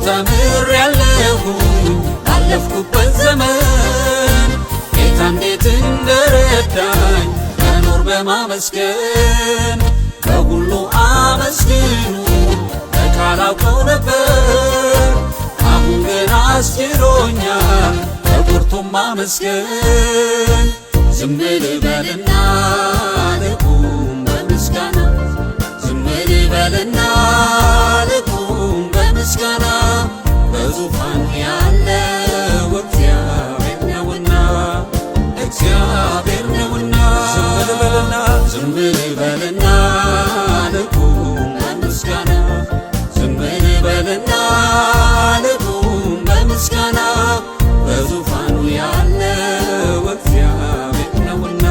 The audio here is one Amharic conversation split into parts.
ተምሬያለሁ ባለፍኩበት ዘመን ጌታ እንዴት እንደረዳኝ መኖር በማመስገን በሁሉ አመስግኑ ካላውቀው ነበር አሁን ግን አስችሎኛል በቁርጡም ማመስገን ዝም ልበልና ልቁም በምስጋና ዝም ልበልና ልቁም በምስጋና በዙፋኑ ያለው እግዚአብሔር ነውና እግዚአብሔር ነውና ዝም ልበልና ልቁም በምስጋና ዝም ልበልና ልቁም በምስጋና በዙፋኑ ያለው እግዚአብሔር ነውና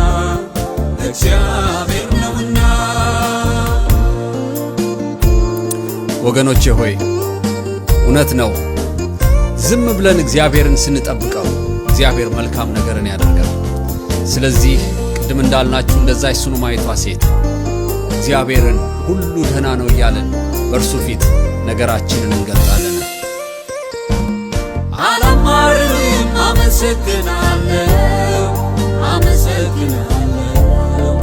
እግዚአብሔር ነውና። ወገኖቼ ሆይ እውነት ነው። ዝም ብለን እግዚአብሔርን ስንጠብቀው እግዚአብሔር መልካም ነገርን ያደርጋል። ስለዚህ ቅድም እንዳልናችሁ እንደዛች ሱነማይቷ ሴት እግዚአብሔርን ሁሉ ደህና ነው እያለን በእርሱ ፊት ነገራችንን እንገልጣለን። አላማርም አመሰግናለሁ አመሰግናለሁ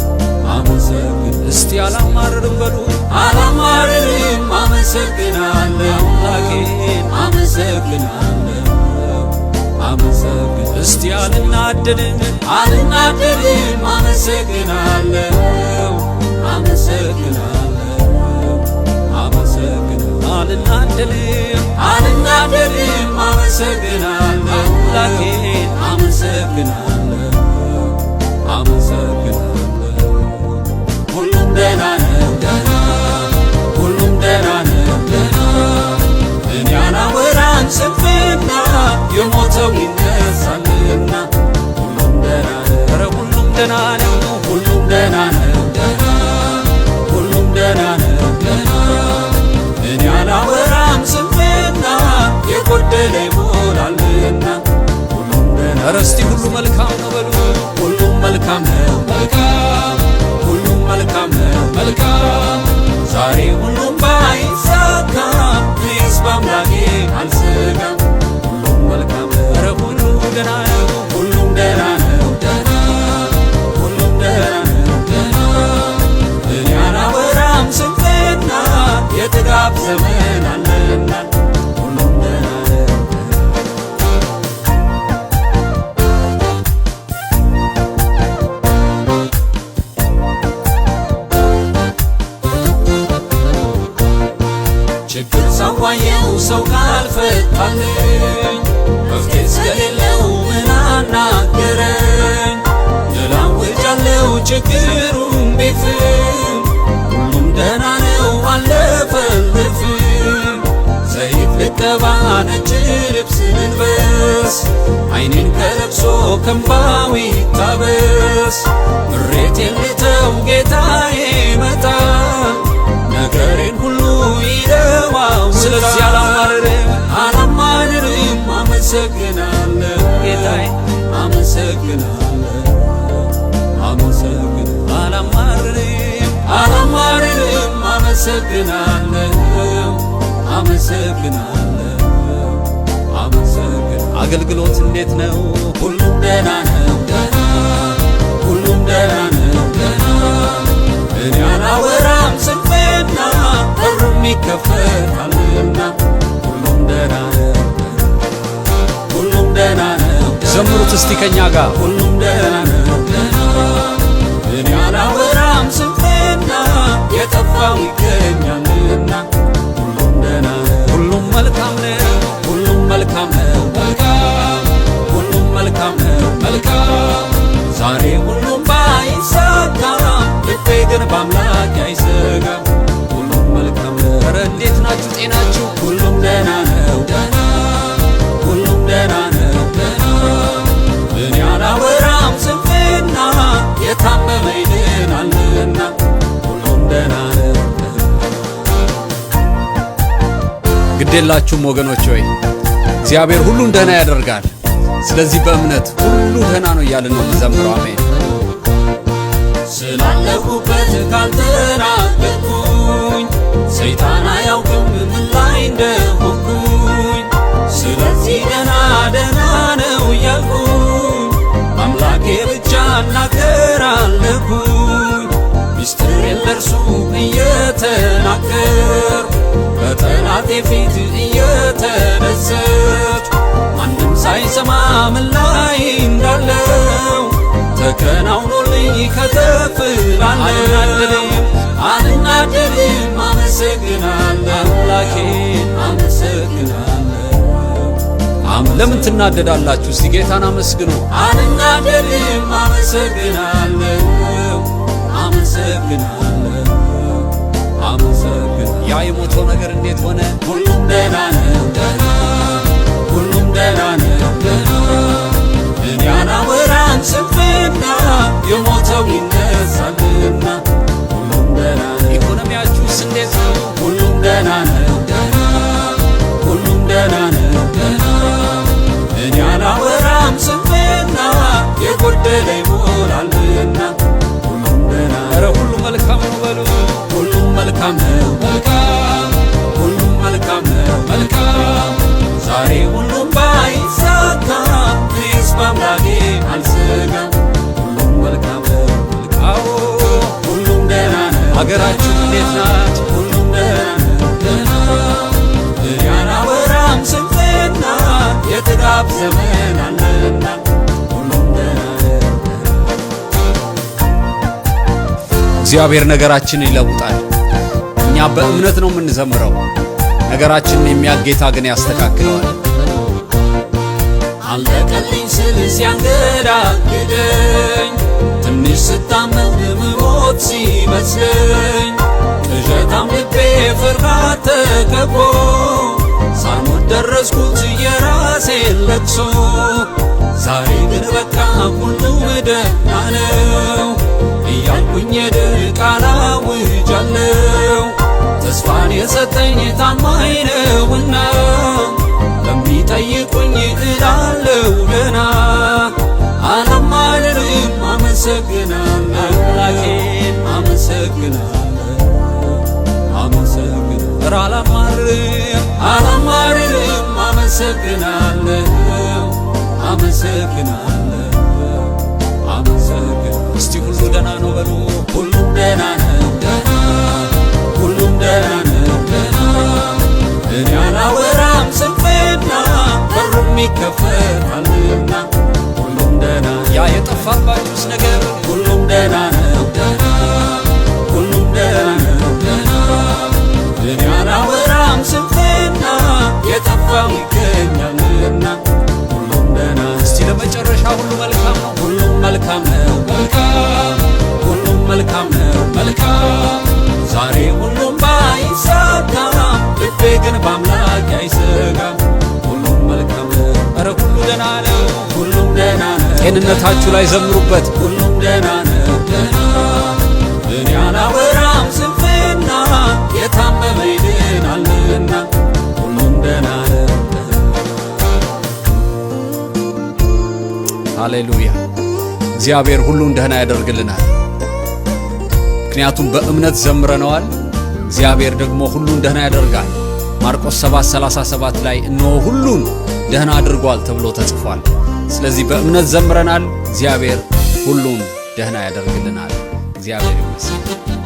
አመሰግናለሁ እስቲ አላማርም በሉ አላማርም አመሰግናለሁ አምላኬን አመሰግናለሁ አመሰግናለሁ እስቲ አልናደድም አመሰግናለሁ አመሰግናለሁ አመሰግናለሁ አልናደድም አመሰግናለሁ አምላኬን አመሰግናለሁ አመሰግናለሁ ሁሉም ደህና ነው ደህና ሁሉም ደህና ነው ደህና እኔ አላወራም ስንፍና የሞተው ይነሳልና ሁሉም ደህና ነው ኧረ ሁሉም ደህና ነው ሁሉም ደህና ነው ደህና ሁሉም ደህና ነው ደህና እኔ አላወራም ስንፍና የጎደለ ይሞላልና ሁሉም ደህና ኧረ እስቲ ሁሉ መልካም ነው በሉ ሁሉም መልካም ነው መልካም ሁሉም መልካም ነው መልካም ዛሬ ሁሉም ባይሳካም እኔስ በአምላኬ አልሰጋም ሁሉም መልካም ነው ኧረ ሁሉ ደህና ነው ሁሉም ደህና ነው ደህና ሁሉም ደህና ነው ደህና እኔ አላወራም ስንፍና የጥጋብ ዘመን አለና ሁሉም ደህና ነው ችግር ሰዋየው ሰው ካልፈታልኝ መፍትሄ እስከሌለው ምን አናገረኝ እላውጃለሁ ችግሩን ቢፍም ሁሉም ደህና ነው አለፈልፍም ዘይት ልቀባ ነጭ ልብስ ልልበስ ዓይኔን ከለቅሶ ከእንባው ይታበስ ምሬቴን ልተው ጌታዬ መጣ ነገሬን ሁሉ ይለዋው ስለዚህ አላማርም አመሰግናለሁ ጌታዬ አመሰግናለሁ አመሰግናለሁ አላማርም አመሰግናለሁ አመሰግናለሁ አመሰግናለሁ አገልግሎት እንዴት ነው ሁሉም ደህና ነው ደህና ሁሉም ደህና ነው ደህና እኔ አላወራም ስንፍና በሩም ይከፈታልና ሁሉም ደህና ነው ሁሉም ደህና ነው ዘምሩት እስቲ ከኛ ጋር ሁሉም ደህና ነው ደህና እኔ አላወራም ስንፍና የጠፋው ይገኛልና ሁሉም ደህና ነው ሁሉም መልካም ነው ሁሉም መልካም ነው መልካም ሁሉም መልካም ነው መልካም ዛሬ ሁሉም ባይሳካም ልቤ ግን በአምላክ አይሰጋም ሁሉም መልካም ነው ኧረ እንዴት ናችሁ ጤናችሁ ሁሉም ደህና ነው ደህና ሁሉም ደህና ነው ደህና እኔ አላወራም ስንፍና የታመመ ይድናልና ሁሉም ደህና ነው ግዴላችሁም ወገኖች ሆይ እግዚአብሔር ሁሉን ደህና ያደርጋል። ስለዚህ በእምነት ሁሉ ደህና ነው እያልን ነው የምንዘምረው። አሜን። ስላለፉበት ካልተናገርኩኝ ሰይጣን አያውቅም ምን ላይ እንደሆንኩኝ እናገራለሁኝ ሚስጥሬን ለእርሱ እየተናገር በጠላቴ ፊት እየተደሰት ማንም ሳይሰማ ምን ላይ እንዳለው ተከናውኖልኝ ከተፍላለሁ። አልናደድም አመሰግናለሁ አምላኬን አመሰግናለሁ። ለምን ትናደዳላችሁ? እስቲ ጌታን አመስግኑ። አልናደድም አመሰግናለሁ አመሰግናለሁ አመሰግናለሁ። ያ የሞተው ነገር እንዴት ሆነ? ሁሉም ደህና ነው ደህና ሁሉም ደህና ነው ደህና እኔ አላወራም ስንፍና የሞተው ይነሳልና ሁሉም ደህና ነው። ኢኮኖሚያችሁስ እንዴት ነው? ሁሉም ደህና ነው ደህና ሁሉም ደህና ነው ደህና እኔ አላወራም ስንፍና የጎደለ ይሞላልና ሁሉም ደህና ኧረ ሁሉ መልካም ነው በሉ። ሁሉም መልካም ነው መልካም ሁሉም መልካም ነው መልካም ዛሬ ሁሉም ባይሳካ እኔስ በአምላኬ አልሰጋም። ሁሉም መልካም ነው መልካም ሁሉም ደህና ነው። ሀገራችሁ እንዴት ናት? ሁሉም ደህና ነው ደህና እኔ አላወራም ስንፍና የጥጋብ ዘመን አለና ሁሉም ደህና ነው። እግዚአብሔር ነገራችንን ይለውጣል። እኛ በእምነት ነው የምንዘምረው። ነገራችንን የሚያውቅ ጌታ ግን ያስተካክለዋል። አለቀልኝ ስል ሲያንገዳግደኝ ትንሽ ስታመም ምሞት ሲመስለኝ ቅዠታም ልቤ ፍርሃት ተከቦ ሳልሞት ደረስኩት የራሴን ለቅሶ ዛሬ ግን በቃ ሁሉም ደህና ነው እያልኩኝ የድል ቃል አውጃለሁ። ተስፋን የሰጠኝ ታማኝ ነውና ለሚጠይቁኝ እላለሁ ገና አላማርርም አመሰግናለሁ አምላኬን አመሰግናለሁ አመሰግናለሁ ኧረ አላማርርም አላማርርም አመሰግናለሁ አመሰግናለሁ አመሰግናለሁ። እስቲ ሁሉ ደህና ነው በሉ። ሁሉም ደህና ነው ደህና ሁሉም ደህና ነው ደህና እኔ አላወራም ስንፍና በሩም ይከፈታልና ሁሉም ደህና ያ የጠፋባችሁስ ነገር ሁሉም ደህና ነው ደህና ሁሉም ደህና ነው ደህና እኔ አላወራም ስንፍና የጠፋው ይገኛልና ሁሉም ደህና እስቲ ለመጨረሻ ሁሉ መልካም ነው። ሁሉም መልካም ነው መልካም ሁሉም መልካም ነው መልካም ዛሬ ሁሉም ባይሳካ ልቤ ግን በአምላክ አይሰጋም። ሁሉም መልካም ነው ኧረ ሁሉ ደህና ነው። ሁሉም ደህና ነው ጤንነታችሁ ላይ ዘምሩበት። ሁሉም ደህና ነው ደህና እኔ አላወራም ስንፍና የታመመ ይድናልና ሁሉም ደህና ነው ደህና። ሃሌሉያ። እግዚአብሔር ሁሉን ደህና ያደርግልናል። ምክንያቱም በእምነት ዘምረነዋል። እግዚአብሔር ደግሞ ሁሉን ደህና ያደርጋል። ማርቆስ 7:37 ላይ እነሆ ሁሉን ደህና አድርጓል ተብሎ ተጽፏል። ስለዚህ በእምነት ዘምረናል። እግዚአብሔር ሁሉን ደህና ያደርግልናል። እግዚአብሔር ይመስገን።